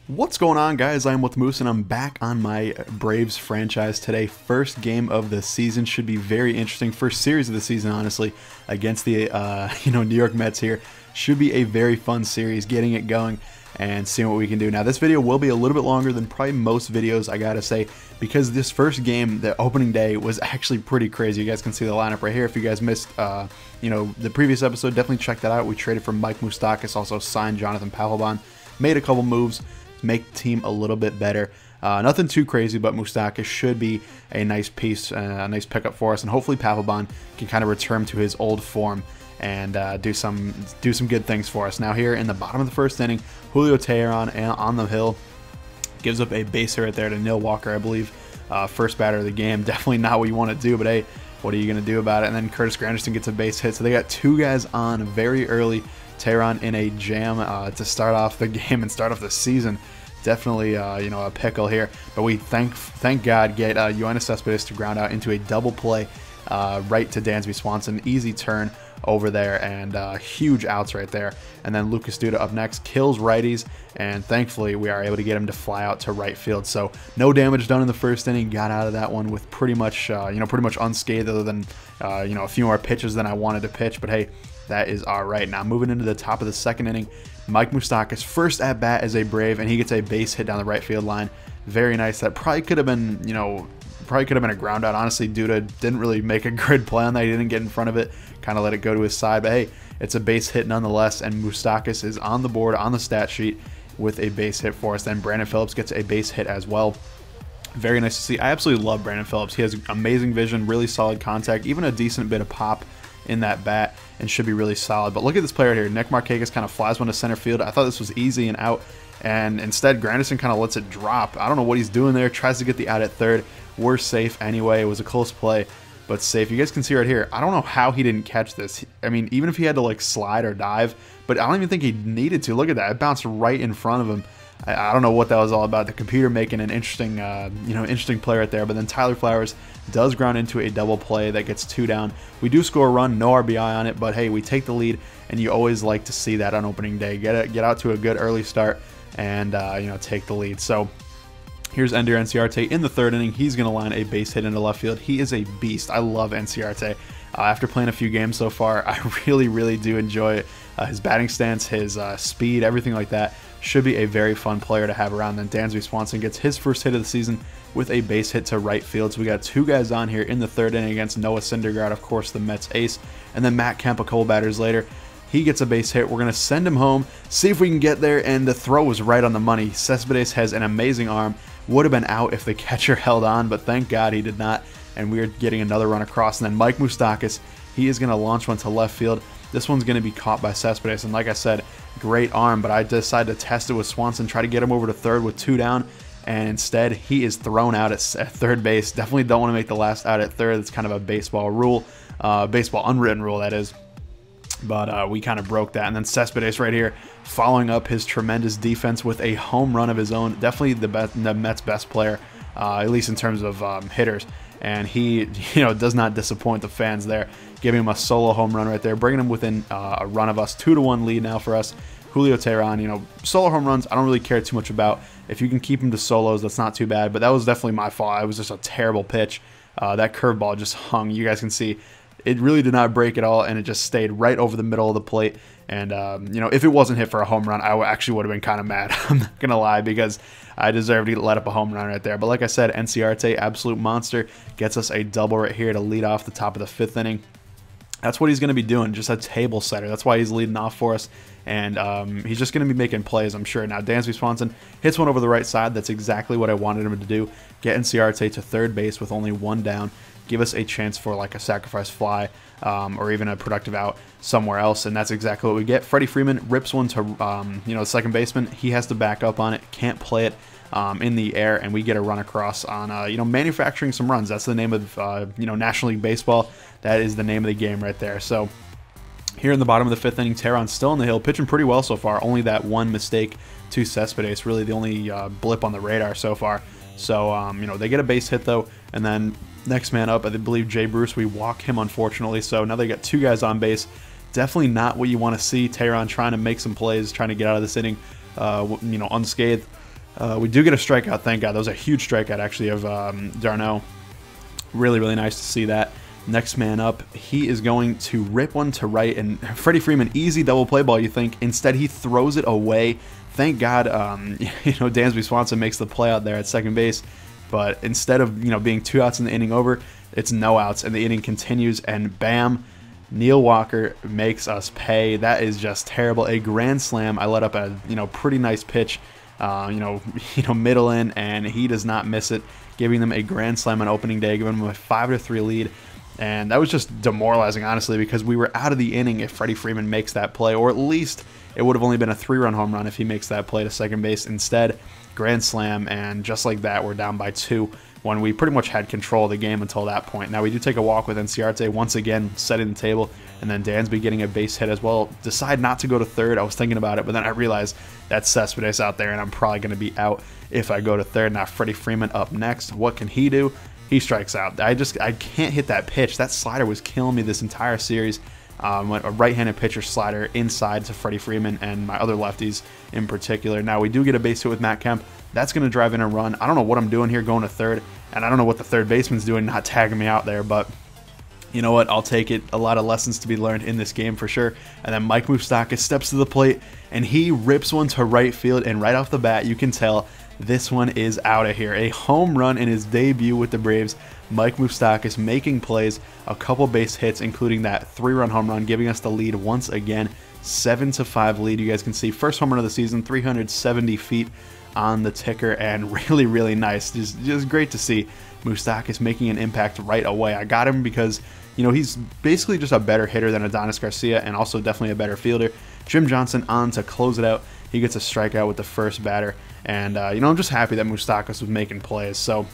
What's going on, guys? I'm with Moose and I'm back on my Braves franchise today. First game of the season, should be very interesting. First series of the season, honestly, against the New York Mets here. Should be a very fun series, getting it going and seeing what we can do. Now, this video will be a little bit longer than probably most videos, I gotta say, because this first game, the opening day, was actually pretty crazy. You guys can see the lineup right here. If you guys missed the previous episode, definitely check that out. We traded for Mike Moustakas, also signed Jonathan Papelbon, made a couple moves, make the team a little bit better. Nothing too crazy, but Moustakas should be a nice piece, a nice pickup for us, and hopefully Papelbon can kind of return to his old form and do some good things for us. Now here in the bottom of the first inning, Julio Teheran on the hill gives up a base hit right there to Neil Walker, I believe, first batter of the game. Definitely not what you want to do, but hey, what are you going to do about it? And then Curtis Granderson gets a base hit, so they got two guys on very early. Teheran in a jam to start off the game and start off the season. Definitely, a pickle here. But we thank God get Yoenis Cespedes to ground out into a double play right to Dansby Swanson. Easy turn over there and huge outs right there. And then Lucas Duda up next kills righties, and thankfully we are able to get him to fly out to right field. So no damage done in the first inning. Got out of that one with pretty much unscathed, other than a few more pitches than I wanted to pitch. But hey, that is all right. Now moving into the top of the second inning, Mike Moustakas first at bat as a Brave, and he gets a base hit down the right field line. Very nice. That probably could have been, a ground out. Honestly, Duda didn't really make a good play on that. He didn't get in front of it, kind of let it go to his side. But hey, it's a base hit nonetheless, and Moustakas is on the board on the stat sheet with a base hit for us. Then Brandon Phillips gets a base hit as well. Very nice to see. I absolutely love Brandon Phillips. He has amazing vision, really solid contact, even a decent bit of pop in that bat, and should be really solid. But look at this player here. Nick Markakis kind of flies one to center field. I thought this was easy and out, and instead Granderson kind of lets it drop. I don't know what he's doing there. Tries to get the out at third. We're safe anyway. It was a close play, but safe. You guys can see right here, I don't know how he didn't catch this. I mean, even if he had to like slide or dive, but I don't even think he needed to. Look at that. It bounced right in front of him. I don't know what that was all about. The computer making an interesting, interesting play right there. But then Tyler Flowers does ground into a double play that gets two down. We do score a run, no RBI on it, but hey, we take the lead, and you always like to see that on opening day. Get out to a good early start, and take the lead. So here's Ender Enciarte in the third inning. He's going to line a base hit into left field. He is a beast. I love Enciarte. After playing a few games so far, I really do enjoy it. His batting stance, his speed, everything like that. Should be a very fun player to have around. Then Dansby Swanson gets his first hit of the season with a base hit to right field. So we got two guys on here in the third inning against Noah Syndergaard, of course, the Mets ace. And then Matt Kemp, a couple batters later, he gets a base hit. We're going to send him home, see if we can get there, and the throw was right on the money. Cespedes has an amazing arm. Would have been out if the catcher held on, but thank God he did not. And we're getting another run across. And then Mike Moustakas, he is going to launch one to left field. This one's going to be caught by Cespedes, and like I said, great arm, but I decided to test it with Swanson, try to get him over to third with two down, and instead he is thrown out at third base. Definitely don't want to make the last out at third. It's kind of a baseball rule, baseball unwritten rule, that is. But we kind of broke that. And then Cespedes right here following up his tremendous defense with a home run of his own. Definitely the Mets' best player, at least in terms of hitters. And he, does not disappoint the fans there, giving him a solo home run right there, bringing him within a run of us. 2-1 lead now for us. Julio Teheran, solo home runs, I don't really care too much about. If you can keep him to solos, that's not too bad. But that was definitely my fault. It was just a terrible pitch. That curveball just hung. You guys can see it really did not break at all, and it just stayed right over the middle of the plate. And, if it wasn't hit for a home run, I actually would have been kind of mad. I'm not going to lie, because I deserved to let up a home run right there. But like I said, Enciarte, absolute monster, gets us a double right here to lead off the top of the fifth inning. That's what he's going to be doing, just a table setter. That's why he's leading off for us, and he's just going to be making plays, I'm sure. Now, Dansby Swanson hits one over the right side. That's exactly what I wanted him to do. Get Enciarte to third base with only one down. Give us a chance for like a sacrifice fly or even a productive out somewhere else, and that's exactly what we get. Freddie Freeman rips one to the second baseman. He has to back up on it, can't play it in the air, and we get a run across on manufacturing some runs. That's the name of National League Baseball. That is the name of the game right there. So here in the bottom of the fifth inning, Teheran's still on the hill, pitching pretty well so far. Only that one mistake to Cespedes, really the only blip on the radar so far. So they get a base hit though, and then next man up, I believe Jay Bruce, we walk him unfortunately. So now they got two guys on base. Definitely not what you want to see. Teheran trying to make some plays, trying to get out of this inning, unscathed. We do get a strikeout, thank God. That was a huge strikeout, actually, of Darno. Really, really nice to see that. Next man up, he is going to rip one to right, and Freddie Freeman, easy double play ball, you think. Instead, he throws it away. Thank God, Dansby Swanson makes the play out there at second base. But instead of, being 2 outs in the inning over, it's no outs, and the inning continues, and bam, Neil Walker makes us pay. That is just terrible. A grand slam. I let up a, pretty nice pitch, middle in, and he does not miss it, giving them a grand slam on opening day, giving them a 5-3 lead. And that was just demoralizing, honestly, because we were out of the inning if Freddie Freeman makes that play, or at least it would have only been a 3-run home run if he makes that play to second base. Instead, grand slam, and just like that, we're down by 2 when we pretty much had control of the game until that point. Now, we do take a walk with Enciarte, once again setting the table, and then Dansby getting a base hit as well. Decide not to go to third. I was thinking about it, but then I realized that's Cespedes out there, and I'm probably going to be out if I go to third. Now, Freddie Freeman up next. What can he do? He strikes out. I can't hit that pitch. That slider was killing me this entire series. A right-handed pitcher slider inside to Freddie Freeman and my other lefties in particular. Now, we do get a base hit with Matt Kemp. That's going to drive in a run. I don't know what I'm doing here going to third, and I don't know what the third baseman's doing not tagging me out there, but you know what? I'll take it. A lot of lessons to be learned in this game for sure. And then Mike Moustakas steps to the plate, and he rips one to right field, and right off the bat, you can tell this one is out of here. A home run in his debut with the Braves. Mike Moustakas making plays, a couple base hits, including that 3-run home run, giving us the lead once again. 7-5 lead. You guys can see first home run of the season, 370 feet on the ticker, and really, really nice. Just great to see Moustakas making an impact right away. I got him because, he's basically just a better hitter than Adonis Garcia, and also definitely a better fielder. Jim Johnson on to close it out. He gets a strikeout with the first batter, and I'm just happy that Moustakas was making plays. So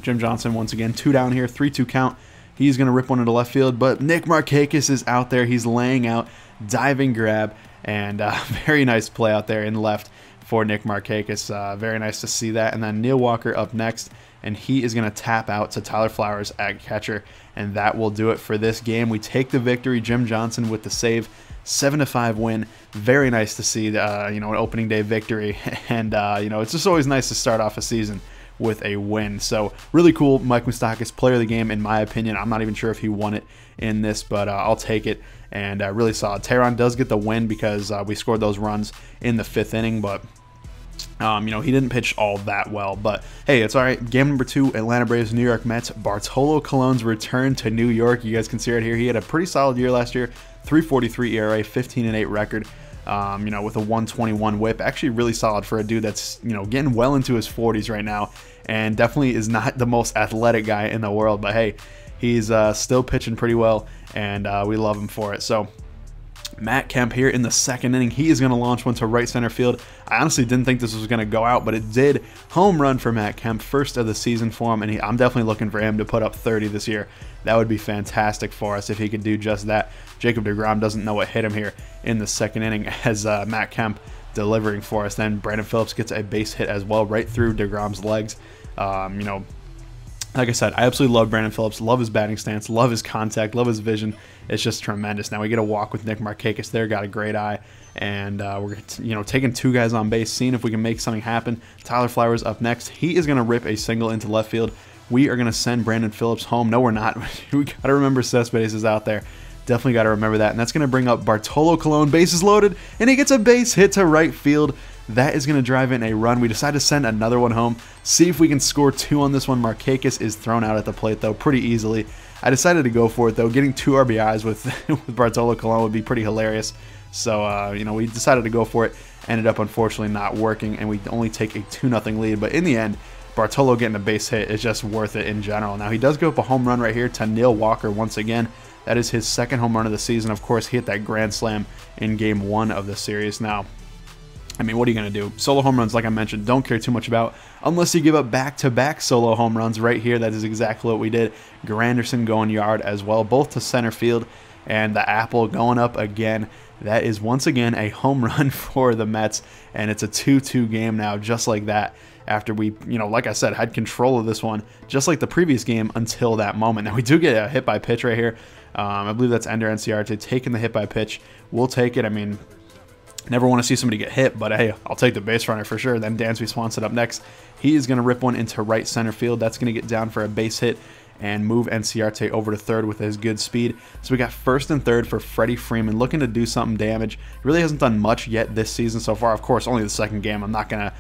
Jim Johnson once again 2 down here, 3-2 count. He's going to rip one into left field, but Nick Markakis is out there. He's laying out, diving grab, and very nice play out there in left for Nick Markakis. Very nice to see that. And then Neil Walker up next, and he is going to tap out to Tyler Flowers at catcher, and that will do it for this game. We take the victory. Jim Johnson with the save. 7-5 win. Very nice to see, an opening day victory, and it's just always nice to start off a season with a win. So really cool. Mike Moustakas, player of the game in my opinion. I'm not even sure if he won it in this, but I'll take it. And really solid. Tehran does get the win because we scored those runs in the 5th inning, but he didn't pitch all that well, but hey, it's all right. Game number 2, Atlanta Braves, New York Mets. Bartolo Colon's return to New York. You guys can see right here, he had a pretty solid year last year. 3.43 ERA, 15-8 record, with a 121 whip. Actually really solid for a dude that's, getting well into his 40s right now, and definitely is not the most athletic guy in the world, but hey, he's still pitching pretty well, and we love him for it. So Matt Kemp here in the 2nd inning. He is going to launch one to right center field. I honestly didn't think this was going to go out, but it did. Home run for Matt Kemp, first of the season for him, and I'm definitely looking for him to put up 30 this year. That would be fantastic for us if he could do just that. Jacob deGrom doesn't know what hit him here in the 2nd inning as Matt Kemp delivering for us. Then Brandon Phillips gets a base hit as well right through deGrom's legs. Like I said, I absolutely love Brandon Phillips, love his batting stance, love his contact, love his vision. It's just tremendous. Now we get a walk with Nick Markakis there, got a great eye, and we're taking 2 guys on base, seeing if we can make something happen. Tyler Flowers up next. He is going to rip a single into left field. We are going to send Brandon Phillips home. No, we're not. We got to remember Cespedes is out there. Definitely got to remember that, and that's going to bring up Bartolo Colon, bases loaded, and he gets a base hit to right field. That is going to drive in a run. We decide to send another one home. See if we can score 2 on this one. Markakis is thrown out at the plate, though, pretty easily. I decided to go for it, though. Getting 2 RBIs with, with Bartolo Colon would be pretty hilarious. So, we decided to go for it. Ended up, unfortunately, not working, and we only take a 2-0 lead. But in the end, Bartolo getting a base hit is just worth it in general. Now, he does go up a home run right here to Neil Walker once again. That is his 2nd home run of the season. Of course, he hit that grand slam in Game 1 of the series. Now, what are you going to do? Solo home runs, like I mentioned, don't care too much about unless you give up back-to-back solo home runs right here. That is exactly what we did. Granderson going yard as well, both to center field, and the apple going up again. That is once again a home run for the Mets, and it's a 2-2 game now, just like that. After we, like I said, had control of this one, just like the previous game until that moment. Now, we do get a hit by pitch right here. I believe that's Ender Enciarte taking the hit by pitch. We'll take it. Never want to see somebody get hit, but hey, I'll take the base runner for sure. Then Dansby Swanson up next. He is going to rip one into right center field. That's going to get down for a base hit and move Enciarte over to third with his good speed. So we got first and third for Freddie Freeman, looking to do something damage. Really hasn't done much yet this season so far. Of course, only the second game. I'm not going to,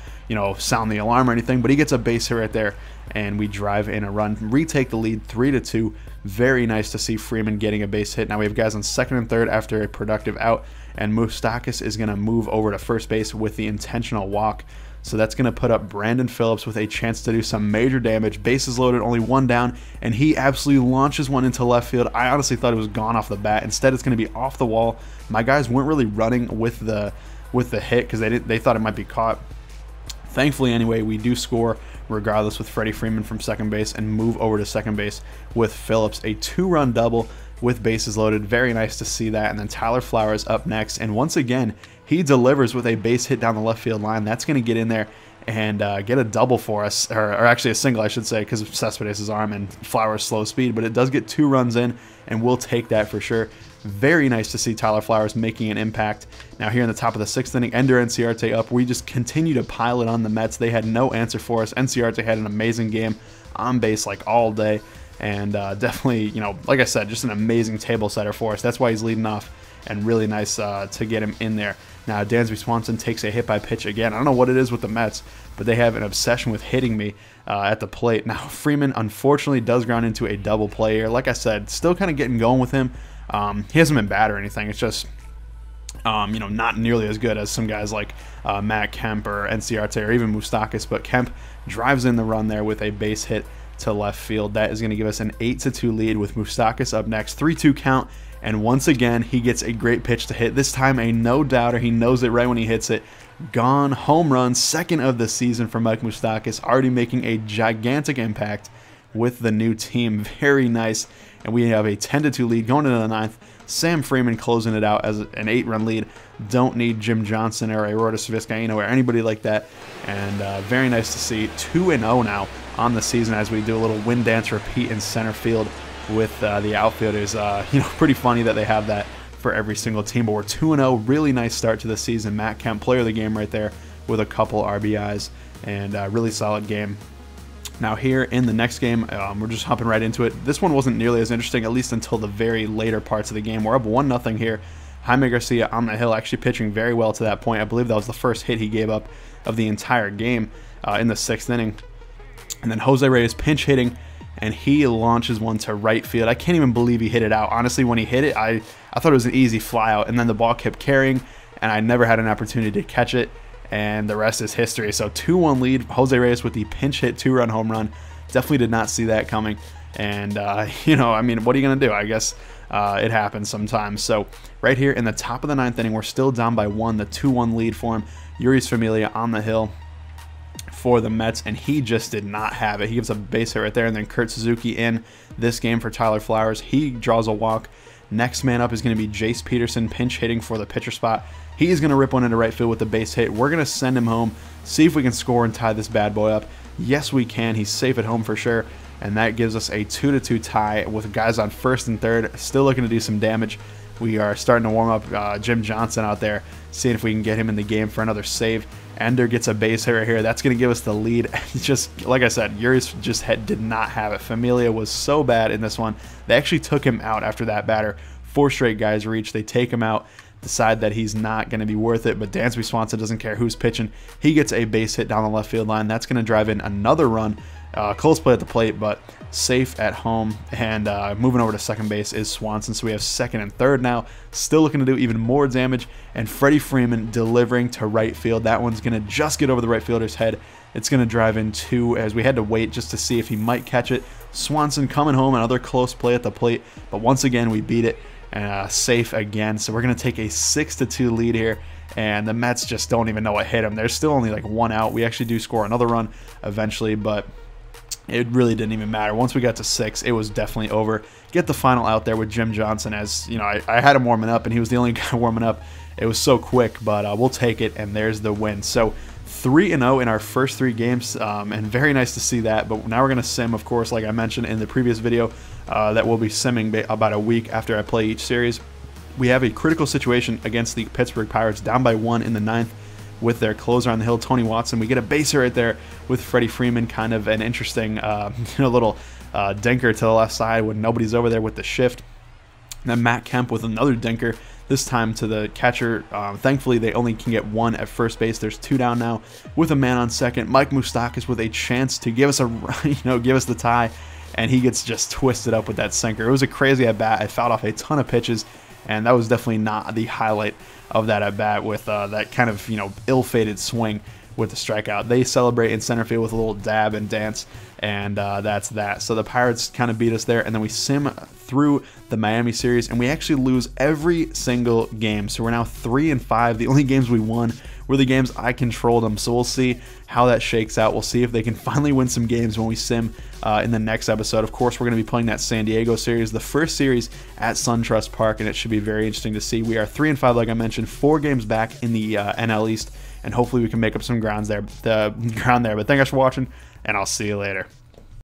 sound the alarm or anything, but he gets a base hit right there, and we drive in a run, retake the lead 3-2. Very nice to see Freeman getting a base hit. Now we have guys on second and third after a productive out, and Moustakas is going to move over to first base with the intentional walk. So that's going to put up Brandon Phillips with a chance to do some major damage. Bases loaded, only one down, and he absolutely launches one into left field. I honestly thought it was gone off the bat. Instead, it's going to be off the wall. My guys weren't really running with the hit because they thought it might be caught. Thankfully, anyway, we do score regardless with Freddie Freeman from second base and move over to second base with Phillips. A 2-run double with bases loaded. Very nice to see that. And then Tyler Flowers up next. And once again, he delivers with a base hit down the left field line. That's going to get in there and get a double for us, or actually a single, I should say, because of Cespedes' arm and Flowers' slow speed. But it does get 2 runs in, and we'll take that for sure. Very nice to see Tyler Flowers making an impact. Now here in the top of the 6th inning, Ender Enciarte up. We just continue to pile it on the Mets. They had no answer for us. Enciarte had an amazing game on base like all day. And definitely, like I said, just an amazing table setter for us. That's why he's leading off, and really nice to get him in there. Now, Dansby Swanson takes a hit by pitch again. I don't know what it is with the Mets, but they have an obsession with hitting me at the plate. Now, Freeman, unfortunately, does ground into a double play here. Like I said, still kind of getting going with him. He hasn't been bad or anything. It's just, not nearly as good as some guys like Matt Kemp or Enciarte or even Moustakas. But Kemp drives in the run there with a base hit to left field. That is going to give us an 8-2 lead with Moustakas up next. 3-2 count. And once again, he gets a great pitch to hit. This time, a no-doubter. He knows it right when he hits it. Gone. Home run. Second of the season for Mike Moustakas. Already making a gigantic impact with the new team. Very nice. And we have a 10-2 lead going into the 9th. Sam Freeman closing it out as an 8-run lead. Don't need Jim Johnson or Aroldis Vizcaíno or anybody like that. And very nice to see 2-0 now on the season as we do a little wind dance repeat in center field with the outfielders. Pretty funny that they have that for every single team. But we're 2-0. Really nice start to the season. Matt Kemp, player of the game right there with a couple RBIs, and really solid game. Now here in the next game, we're just hopping right into it. This one wasn't nearly as interesting, at least until the very later parts of the game. We're up 1-0 here. Jaime Garcia on the hill, actually pitching very well to that point. I believe that was the first hit he gave up of the entire game in the 6th inning. And then Jose Reyes pinch hitting, and he launches one to right field. I can't even believe he hit it out. Honestly, when he hit it, I thought it was an easy fly out, and then the ball kept carrying, and I never had an opportunity to catch it. And the rest is history. So 2-1 lead. Jose Reyes with the pinch hit 2-run home run. Definitely did not see that coming. And, what are you going to do? I guess it happens sometimes. So right here in the top of the 9th inning, we're still down by 1. The 2-1 lead for him. Urias Familia on the hill for the Mets, and he just did not have it. He gives a base hit right there, and then Kurt Suzuki in this game for Tyler Flowers. He draws a walk. Next man up is going to be Jace Peterson, pinch hitting for the pitcher spot. He's going to rip one into right field with the base hit. We're going to send him home, see if we can score and tie this bad boy up. Yes, we can. He's safe at home for sure, and that gives us a 2-2 tie with guys on first and third, still looking to do some damage. We are starting to warm up Jim Johnson out there, seeing if we can get him in the game for another save. Ender gets a base hit right here. That's going to give us the lead. Just like I said, Urias just did not have it. Familia was so bad in this one. They actually took him out after that batter. 4 straight guys reach. They take him out, decide that he's not going to be worth it, but Dansby Swanson doesn't care who's pitching. He gets a base hit down the left field line. That's going to drive in another run. Close play at the plate, but safe at home. And moving over to second base is Swanson. So we have second and third now. Still looking to do even more damage. And Freddie Freeman delivering to right field. That one's going to just get over the right fielder's head. It's going to drive in 2 as we had to wait just to see if he might catch it. Swanson coming home, another close play at the plate. But once again, we beat it. Safe again. So we're going to take a 6-2 lead here. And the Mets just don't even know what hit them. There's still only like 1 out. We actually do score another run eventually, but it really didn't even matter. Once we got to 6, it was definitely over. Get the final out there with Jim Johnson, as I had him warming up, and he was the only guy warming up. It was so quick, but we'll take it, and there's the win. So 3-0 in our first 3 games, and very nice to see that. But now we're going to sim, of course, like I mentioned in the previous video, that we'll be simming about a week after I play each series. we have a critical situation against the Pittsburgh Pirates, down by 1 in the 9th with their closer on the hill, Tony Watson. We get a base hit right there with Freddie Freeman, kind of an interesting little dinker to the left side when nobody's over there with the shift. And then Matt Kemp with another dinker, this time to the catcher. Thankfully, they only can get 1 at first base. There's 2 down now with a man on second. Mike Moustakas with a chance to give us give us the tie, and he gets just twisted up with that sinker. It was a crazy at bat. I fouled off a ton of pitches, and that was definitely not the highlight of that at bat with that kind of ill-fated swing with the strikeout. They celebrate in center field with a little dab and dance, and that's that. So the Pirates kind of beat us there, and then we sim through the Miami series, and we actually lose every single game. So we're now 3-5. The only games we won were the games I controlled them. So we'll see how that shakes out. We'll see if they can finally win some games when we sim in the next episode. Of course, we're going to be playing that San Diego series, the first series at SunTrust Park, and it should be very interesting to see. We are 3-5, like I mentioned, 4 games back in the NL East, and hopefully we can make up some ground there. But thank you guys for watching, and I'll see you later.